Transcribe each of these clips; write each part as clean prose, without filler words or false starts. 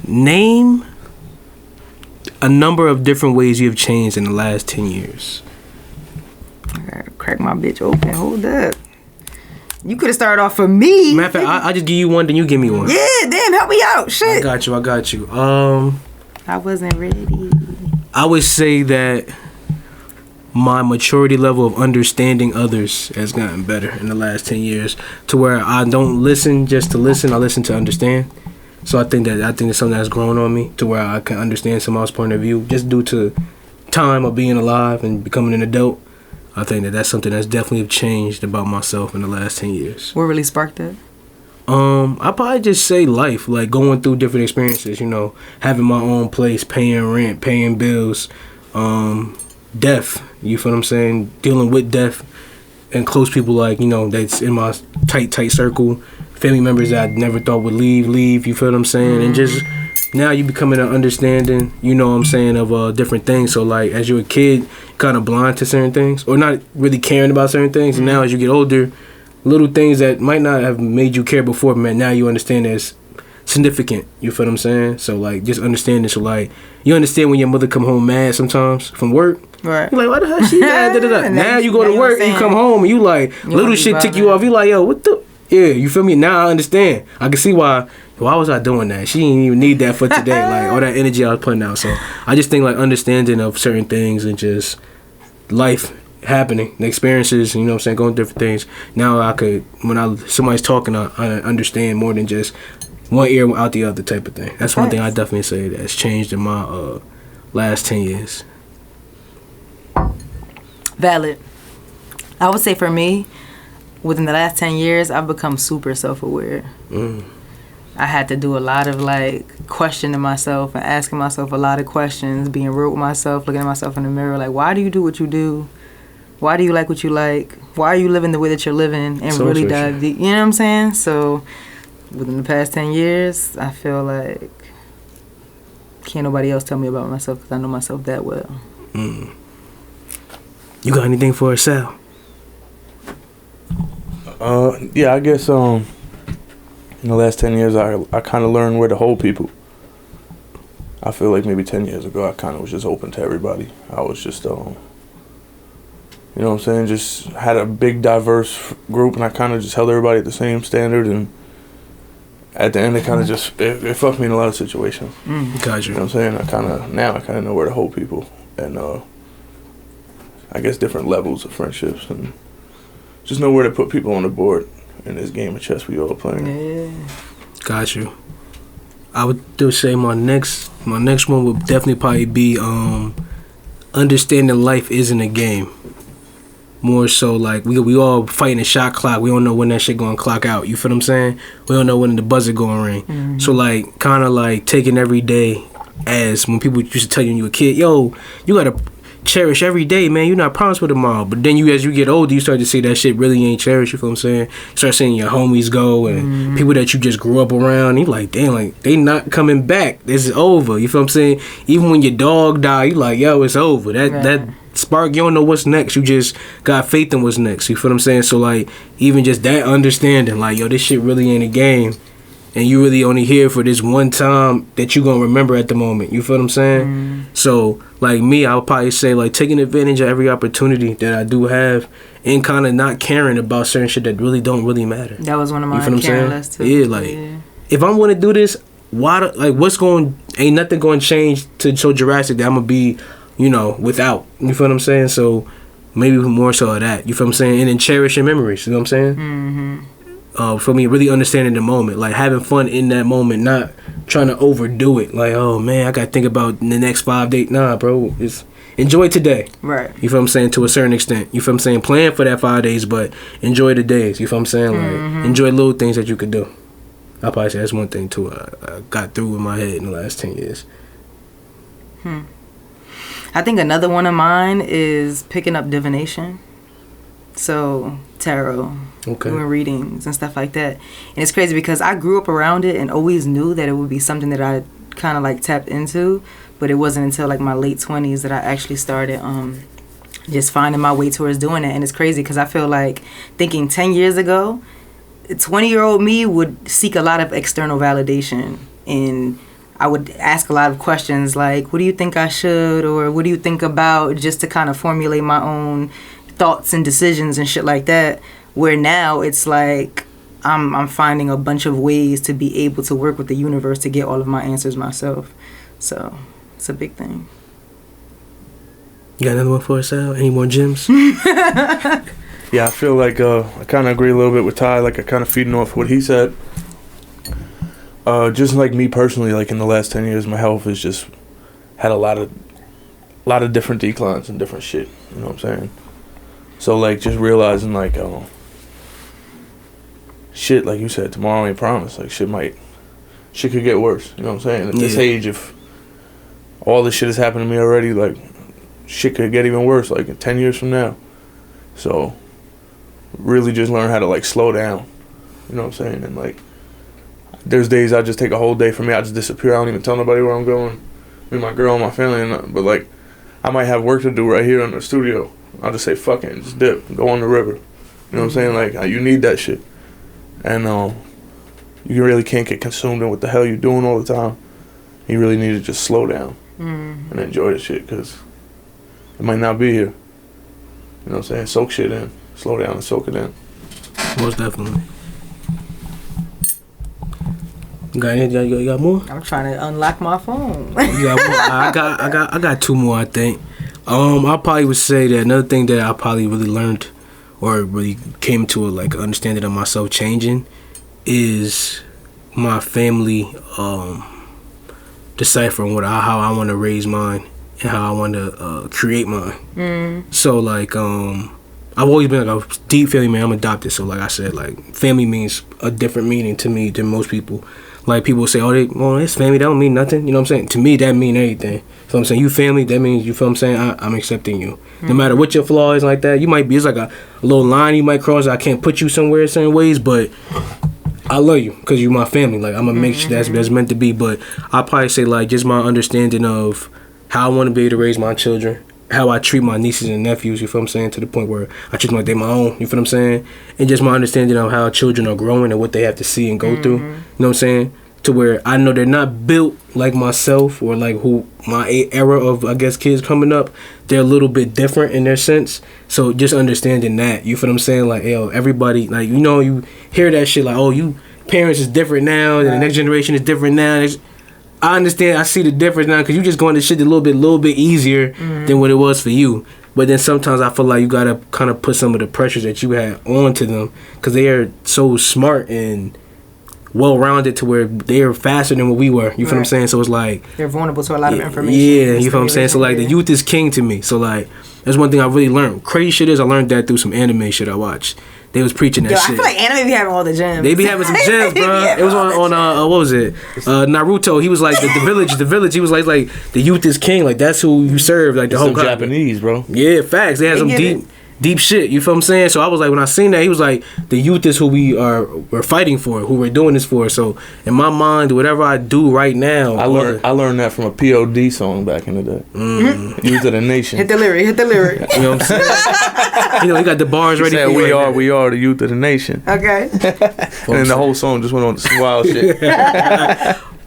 Name a number of different ways you have changed in the last 10 years. I gotta crack my bitch open. Hold up. You could have started off for me. Matter of fact, I'll just give you one, then you give me one. Yeah, damn, help me out. Shit. I got you. I wasn't ready. I would say that my maturity level of understanding others has gotten better in the last 10 years to where I don't listen just to listen, I listen to understand. So I think that's something that's grown on me to where I can understand someone else's point of view just due to time of being alive and becoming an adult. I think that's something that's definitely changed about myself in the last 10 years. What really sparked that? I probably just say life, like going through different experiences, having my own place, paying rent, paying bills, death, you feel what I'm saying? Dealing with death and close people that's in my tight circle, family members that I never thought would leave, you feel what I'm saying? And just now you becoming an understanding, of different things. So like as you're a kid, kind of blind to certain things or not really caring about certain things. And now as you get older, little things that might not have made you care before, man, now you understand that's significant. You feel what I'm saying? So like just understanding. So like you understand when your mother come home mad sometimes from work. Right. You're like, why the hell she mad? Now you go to work and you come home and you like little shit tick you off. You like, yo, what the? Yeah, you feel me? Now I understand. I can see why was I doing that? She didn't even need that for today. Like all that energy I was putting out. So I just think like understanding of certain things and just life happening, the experiences, going through different things. Now I could, when somebody's talking, I understand more than just one ear out the other type of thing. That's one thing I definitely say that's changed in my last 10 years. Valid. I would say for me, within the last 10 years, I've become super self-aware. I had to do a lot of like questioning myself and asking myself a lot of questions, being real with myself, looking at myself in the mirror, like, why do you do what you do? Why do you like what you like? Why are you living the way that you're living? And so really dive deep. You know what I'm saying? So within the past 10 years, I feel like can't nobody else tell me about myself because I know myself that well. You got anything for us, Sal? Yeah, I guess in the last 10 years, I kind of learned where to hold people. I feel like maybe 10 years ago, I kind of was just open to everybody. I was just, you know what I'm saying, just had a big, diverse group, and I kind of just held everybody at the same standard, and at the end, it kind of just, it fucked me in a lot of situations. Gotcha. You know what I'm saying? Now I kind of know where to hold people, and I guess different levels of friendships, and just know where to put people on the board in this game of chess we all playing. Yeah. Got you. I would just say my next one would definitely probably be understanding life isn't a game. More so like we all fighting a shot clock. We don't know when that shit gonna clock out. You feel what I'm saying? We don't know when the buzzer gonna ring. So like kind of like taking every day as when people used to tell you when you were a kid, yo, you gotta cherish every day, man. You're not promised for tomorrow. But then as you get older, you start to see that shit really ain't cherished. You feel what I'm saying? You start seeing your homies go and people that you just grew up around. You like, damn, like they not coming back. This is over. You feel what I'm saying? Even when your dog die, you like, yo, it's over. That spark, you don't know what's next. You just got faith in what's next. You feel what I'm saying? So like even just that understanding, like, yo, this shit really ain't a game. And you really only here for this one time that you gonna remember at the moment. You feel what I'm saying? So, like me, I would probably say, like, taking advantage of every opportunity that I do have and kind of not caring about certain shit that really don't really matter. That was one of my caring lists, too. Yeah, like, if I'm gonna do this, ain't nothing gonna change to so drastic that I'm gonna be, without. You feel what I'm saying? So, maybe more so of that. You feel what I'm saying? And then cherishing memories. You know what I'm saying? For me, really understanding the moment, like having fun in that moment, not trying to overdo it. Like, oh man, I gotta think about the next 5 days. Nah, bro, it's enjoy today. Right. You feel what I'm saying? To a certain extent. You feel what I'm saying? Plan for that 5 days, but enjoy the days. You feel what I'm saying? Like, enjoy little things that you could do. I'll probably say that's one thing too. I got through in my head in the last 10 years. I think another one of mine is picking up divination. So, tarot, doing readings and stuff like that. And it's crazy because I grew up around it and always knew that it would be something that I kind of like tapped into, but it wasn't until like my late 20s that I actually started just finding my way towards doing it. And it's crazy because I feel like thinking 10 years ago, 20-year-old me would seek a lot of external validation, and I would ask a lot of questions like, what do you think I should, or what do you think about, just to kind of formulate my own thoughts and decisions and shit like that. Where now it's like I'm finding a bunch of ways to be able to work with the universe to get all of my answers myself. So it's a big thing. You got another one for us, Al? Any more gems? Yeah, I feel like I kind of agree a little bit with Ty. Like, I kind of feeding off what he said. Just like me personally, like in the last 10 years, my health has just had a lot of different declines and different shit. You know what I'm saying? So like, just realizing like, shit, like you said, tomorrow ain't promised. Like shit could get worse. You know what I'm saying? At this age, if all this shit has happened to me already, like shit could get even worse. Like in 10 years from now. So really just learn how to like slow down. You know what I'm saying? And like, there's days I just take a whole day for me. I just disappear. I don't even tell nobody where I'm going. Me, my girl, and my family. But like, I might have work to do right here in the studio. I'll just say fuck it and just dip, go on the river. You know what I'm saying? Like, you need that shit. And you really can't get consumed in what the hell you're doing all the time. You really need to just slow down and enjoy the shit, because it might not be here. You know what I'm saying? Soak shit in. Slow down and soak it in. Most definitely. You got more? I'm trying to unlock my phone. You got more? I got two more, I think. I probably would say that another thing that I probably really learned or really came to a like understanding of myself changing is my family deciphering how I want to raise mine and how I want to create mine. So like I've always been like a deep family man. I'm adopted, so like I said, like family means a different meaning to me than most people. Like people say, it's family, that don't mean nothing. You know what I'm saying? To me, that mean everything. So I'm saying, you family, that means, you feel what I'm saying? I'm accepting you. No matter what your flaw is like that, you might be, it's like a little line you might cross. I can't put you somewhere certain ways, but I love you because you're my family. Like, I'm going to make sure that's meant to be. But I'll probably say, like, just my understanding of how I want to be able to raise my children, how I treat my nieces and nephews, you feel what I'm saying, to the point where I treat them like they're my own, you feel what I'm saying? And just my understanding of how children are growing and what they have to see and go through, you know what I'm saying? To where I know they're not built like myself or like who my era of, I guess, kids coming up. They're a little bit different in their sense. So just understanding that, you feel what I'm saying? Like, yo, everybody, like, you know, you hear that shit like, oh, you parents is different now, and the next generation is different now. I understand, I see the difference now because you just going to shit a little bit easier than what it was for you. But then sometimes I feel like you got to kind of put some of the pressures that you had onto them because they are so smart and well-rounded to where they're faster than what we were. You feel what I'm saying? So it's like, they're vulnerable to a lot of information. Yeah, you feel what I'm saying? So like, the youth is king to me. So like, that's one thing I really learned. Crazy shit is I learned that through some anime shit I watched. They was preaching that shit. I feel like anime be having all the gems. They be having some gems, bro. It was on what was it? Naruto. He was like the village. He was like the youth is king. Like, that's who you serve. Like the whole Japanese, bro. Yeah, facts. They had some deep shit. You feel what I'm saying? So I was like, when I seen that, he was like, the youth is who we're fighting for, who we're doing this for. So in my mind, whatever I do right now, I learned that from a POD song back in the day. Youth of the Nation. Hit the lyric. You know what I'm saying? You know, he got the bars ready. Said, we are the youth of the nation. Okay. And then the whole song just went on some wild shit.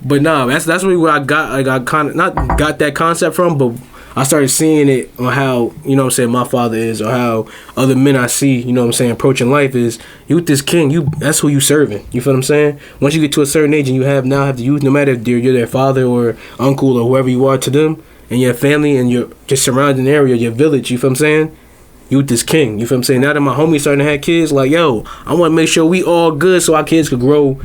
But nah, that's really where I got. Like, I kind of not got that concept from, but I started seeing it on how, you know what I'm saying, my father is, or how other men I see, you know what I'm saying, approaching life is, youth is king. That's who you serving. You feel what I'm saying? Once you get to a certain age and you have the youth, no matter if you're their father or uncle or whoever you are to them, and your family and your just surrounding area, your village, you feel what I'm saying? Youth is king. You feel what I'm saying? Now that my homies starting to have kids, like, yo, I want to make sure we all good so our kids could grow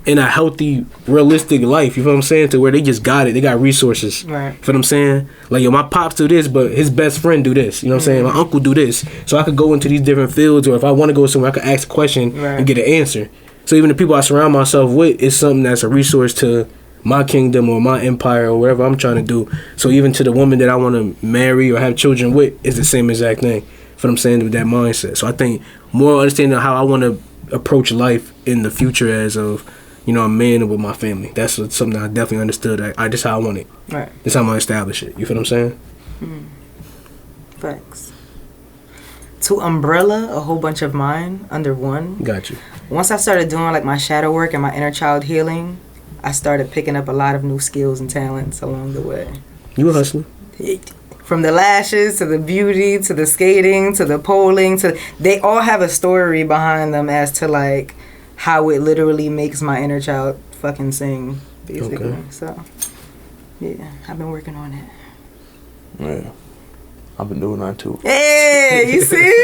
in a healthy, realistic life, you feel what I'm saying? To where they just got it. They got resources. Right. You feel what I'm saying? Like, yo, my pops do this, but his best friend do this. You know what I'm saying? My uncle do this. So I could go into these different fields, or if I want to go somewhere, I could ask a question and get an answer. So even the people I surround myself with is something that's a resource to my kingdom or my empire or whatever I'm trying to do. So even to the woman that I want to marry or have children with is the same exact thing. You feel what I'm saying? With that mindset. So I think more understanding of how I want to approach life in the future as of, you know, a man with my family. That's something I definitely understood. That's how I want it. Right. That's how I'm going to establish it. You feel what I'm saying? Facts. to umbrella a whole bunch of mine under one. Got you. Once I started doing like my shadow work and my inner child healing, I started picking up a lot of new skills and talents along the way. You a hustler. From the lashes to the beauty to the skating to the polling they all have a story behind them as to like how it literally makes my inner child fucking sing, basically. Okay. So yeah, I've been working on it. Yeah, I've been doing that too. Hey, you see?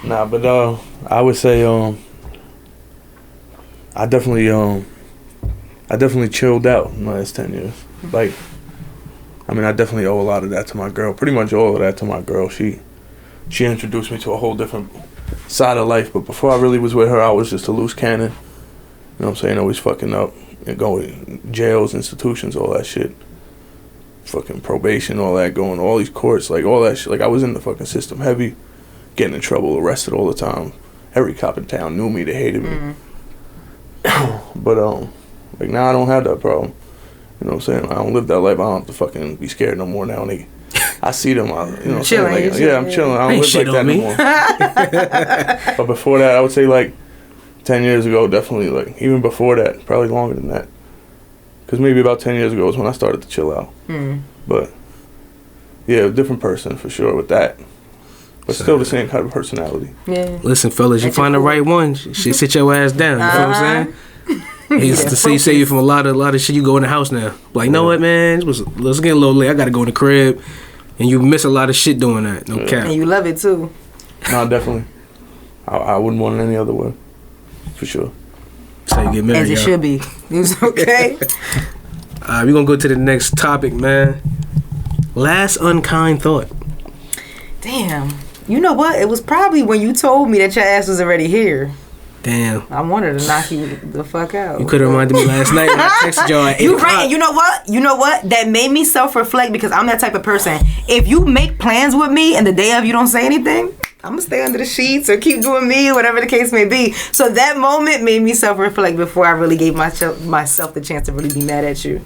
Nah, but I would say I definitely chilled out in the last 10 years. Like, I mean, I definitely owe a lot of that to my girl. Pretty much all of that to my girl. She introduced me to a whole different side of life. But before I really was with her, I was just a loose cannon. You know what I'm saying? Always fucking up and going to jails, institutions, all that shit. Fucking probation, all that, going to all these courts, like all that shit. Like, I was in the fucking system heavy, getting in trouble, arrested all the time. Every cop in town knew me, they hated me. But like now I don't have that problem. You know what I'm saying? I don't live that life. I don't have to fucking be scared no more now. I see them. You know what I'm saying? Like, yeah, I'm chilling. I don't live like that no more. But before that, I would say like 10 years ago, definitely. Like even before that, probably longer than that. Because maybe about 10 years ago was when I started to chill out. But yeah, a different person for sure with that. But still the same kind of personality. Yeah. Listen, fellas, you find the right one, she sit your ass down. You know what I'm saying? He's to save you from a lot of shit. You go in the house now. Like, you know what, man? Let's get a little late. I gotta go in the crib, and you miss a lot of shit doing that. No cap. And you love it too. No, definitely. I wouldn't want it any other way, for sure. So you get married, as it should be. It's okay. We're gonna go to the next topic, man. Last unkind thought. Damn. You know what? It was probably when you told me that your ass was already here. Damn. I wanted to knock you the fuck out. You could have reminded me last night when I texted y'all at 8 o'clock. Right. You know what? You know what? That made me self-reflect because I'm that type of person. If you make plans with me and the day of you don't say anything, I'm going to stay under the sheets or keep doing me or whatever the case may be. So that moment made me self-reflect before I really gave myself the chance to really be mad at you.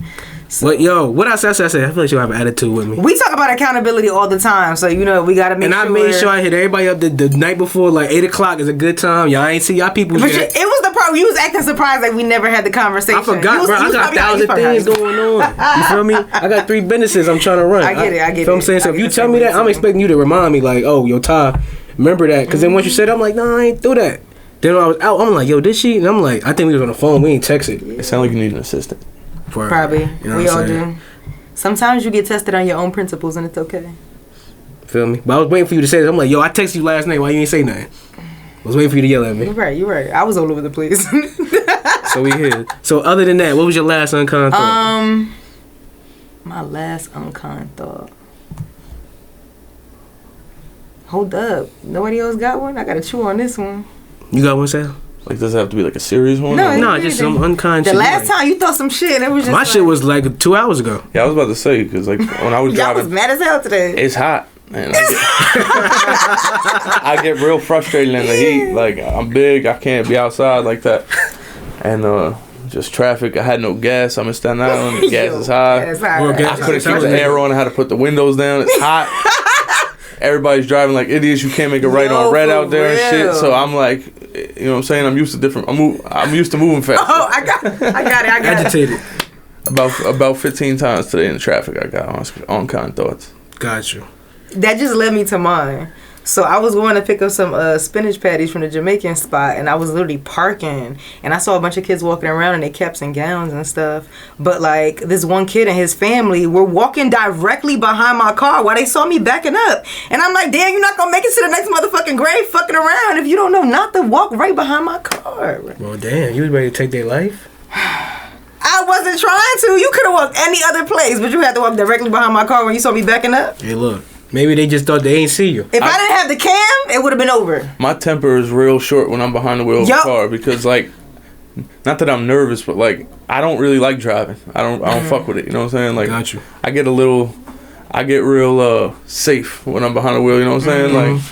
So. But yo, what I said, I feel like you have an attitude with me. We talk about accountability all the time, so you know we gotta make. And I made sure I hit everybody up the night before, like 8 o'clock is a good time. Y'all ain't see y'all people. But it was the part you was acting surprised like we never had the conversation. I forgot, bro. I got 1,000 things going on. You feel me? I got 3 businesses I'm trying to run. I get it. You feel what I'm saying? So if you tell me that, I'm expecting you to remind me, like, oh, yo, Ty, remember that? Because then once you said, I'm like, nah, I ain't do that. Then when I was out, I'm like, yo, did she? And I'm like, I think we was on the phone. We ain't texted. It sounds like you need an assistant. Probably. You know we all do. Sometimes you get tested on your own principles and it's okay. Feel me? But I was waiting for you to say this. I'm like, yo, I texted you last night. Why you ain't say nothing? I was waiting for you to yell at me. You're right. I was all over the place. So we here. So other than that, what was your last unkind thought? My last unkind thought. Hold up. Nobody else got one? I gotta chew on this one. You got one, Sam? Like, does it have to be like a serious one? No, just some unkind shit. The last time you thought some shit, it was just my shit was like 2 hours ago. Yeah, I was about to say, because like when I was driving. Y'all was mad as hell today. It's hot. And I get real frustrated in the heat. Like, I'm big, I can't be outside like that. And just traffic, I had no gas. I'm in Staten Island, the gas is high. I couldn't keep the air on, I had to put the windows down. It's hot. Everybody's driving like idiots. You can't make a right on red out there and shit. So I'm like, you know what I'm saying? I'm used to moving fast. Oh, I got it. Agitated. About 15 times today in the traffic I got unkind thoughts. Got you. That just led me to mine. So I was going to pick up some spinach patties from the Jamaican spot, and I was literally parking, and I saw a bunch of kids walking around in their caps and gowns and stuff. But like this one kid and his family were walking directly behind my car while they saw me backing up, and I'm like, damn, you're not gonna make it to the next motherfucking grave fucking around if you don't know not to walk right behind my car. Well, damn, you was ready to take their life? I wasn't trying to. You could have walked any other place, but you had to walk directly behind my car when you saw me backing up. Hey, look. Maybe they just thought they ain't see you. If I didn't have the cam, it would have been over. My temper is real short when I'm behind the wheel of a car because, like, not that I'm nervous, but like I don't really like driving. I don't fuck with it. You know what I'm saying? Like, got you. I get real safe when I'm behind the wheel. You know what I'm saying? Like,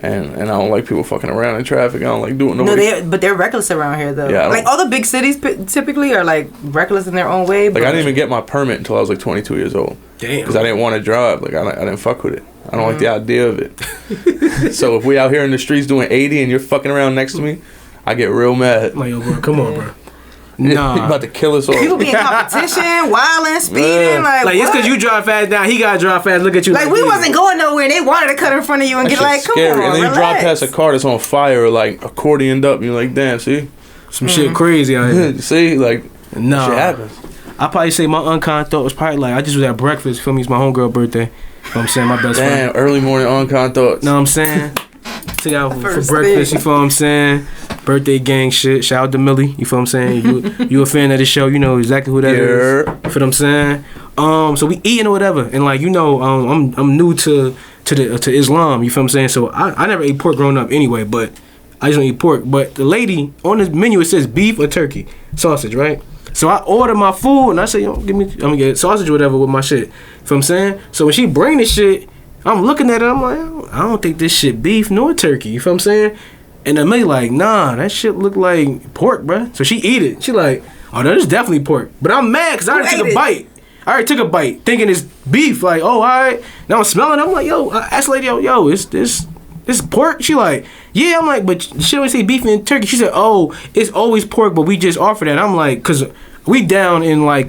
and I don't like people fucking around in traffic. I don't like doing nobody. No, but they're reckless around here though. Yeah, like all the big cities typically are like reckless in their own way. Like I didn't even get my permit until I was like 22 years old. Damn. Because I didn't want to drive. Like I didn't fuck with it. I don't like the idea of it. So if we out here in the streets doing 80 and you're fucking around next to me, I get real mad. I'm like, yo, bro, come on, bro. Nah. You about to kill us all. People be in competition, wilding, speeding, like it's because you drive fast now, he gotta drive fast, look at you. Like we wasn't going nowhere, they wanted to cut in front of you and get like, come scary. on, and then relax. you drive past a car that's on fire, like accordioned up, and you're like, damn, see? Some shit crazy out here. See, like, nah. shit happens. I probably say my unkind thought was probably like, I just was at breakfast, feel me, it's my homegirl birthday. You know what I'm saying? My best friend. Damn, early morning unkind thoughts. Know what I'm saying? Took out for breakfast, you feel what I'm saying? Birthday gang shit. Shout out to Millie, you feel what I'm saying? You a fan of the show, you know exactly who that is. You feel what I'm saying? So we eating or whatever, and like, you know, I'm new to Islam, you feel what I'm saying? So I never ate pork growing up anyway, but I just don't eat pork. But the lady on the menu, it says beef or turkey sausage, right? So I order my food and I say, yo, I'm gonna get sausage or whatever with my shit. You feel what I'm saying? So when she bring this shit, I'm looking at it, I'm like, I don't think this shit beef nor turkey. You feel what I'm saying? And the lady like, nah, that shit look like pork, bruh. So she eat it. She like, oh, that is definitely pork. But I'm mad because I already took a bite. I already took a bite thinking it's beef. Like, oh, all right. Now I'm smelling it. I'm like, yo, I asked the lady, yo, is this pork? She like, yeah. I'm like, but she always say beef and turkey. She said, oh, it's always pork, but we just offer that. I'm like, cause we down in like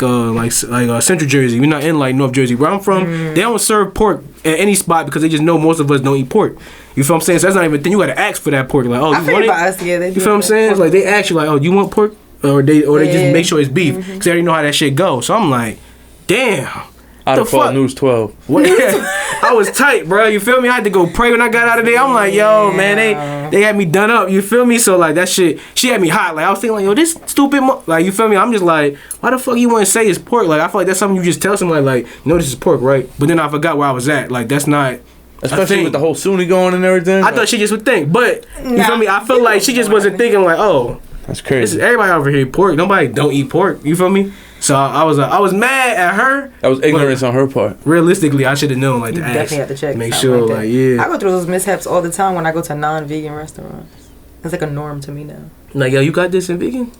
Central Jersey. We're not in like North Jersey. Where I'm from, they don't serve pork at any spot because they just know most of us don't eat pork. You feel what I'm saying? So that's not even a thing. You gotta ask for that pork. Like, oh, you want it? Us, yeah, you feel what I'm saying? It's like they ask you like, oh, you want pork? Or they just make sure it's beef because they already know how that shit goes. So I'm like, damn. I'd have fought News 12. What? I was tight, bro. You feel me? I had to go pray when I got out of there. I'm like, yo, man, they had me done up. You feel me? So like that shit, she had me hot. Like I was thinking, like, yo, this stupid, like you feel me? I'm just like, why the fuck you want to say it's pork? Like I feel like that's something you just tell somebody, like, you know, this is pork, right? But then I forgot where I was at. Like that's not. Especially with the whole Sunni going and everything. I thought she just would think, but you feel me? I feel like she just wasn't thinking like, oh, that's crazy. Everybody over here eat pork. Nobody don't eat pork. You feel me? So I was mad at her. That was ignorance on her part. Realistically, I should have known, like, to definitely have to check. Make sure, like, yeah. I go through those mishaps all the time when I go to non-vegan restaurants. It's like a norm to me now. Like, yo, you got this in vegan?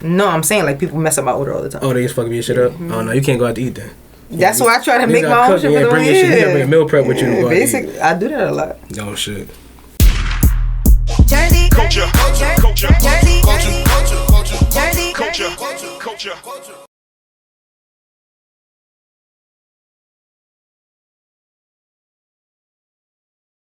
No, I'm saying like people mess up my order all the time. Oh, they just fucking your shit up? Oh, no, you can't go out to eat then. That's why I try to make my own shit for the bring your shit. You gotta bring meal prep with you. To basically, I do that a lot. Oh, shit. Culture.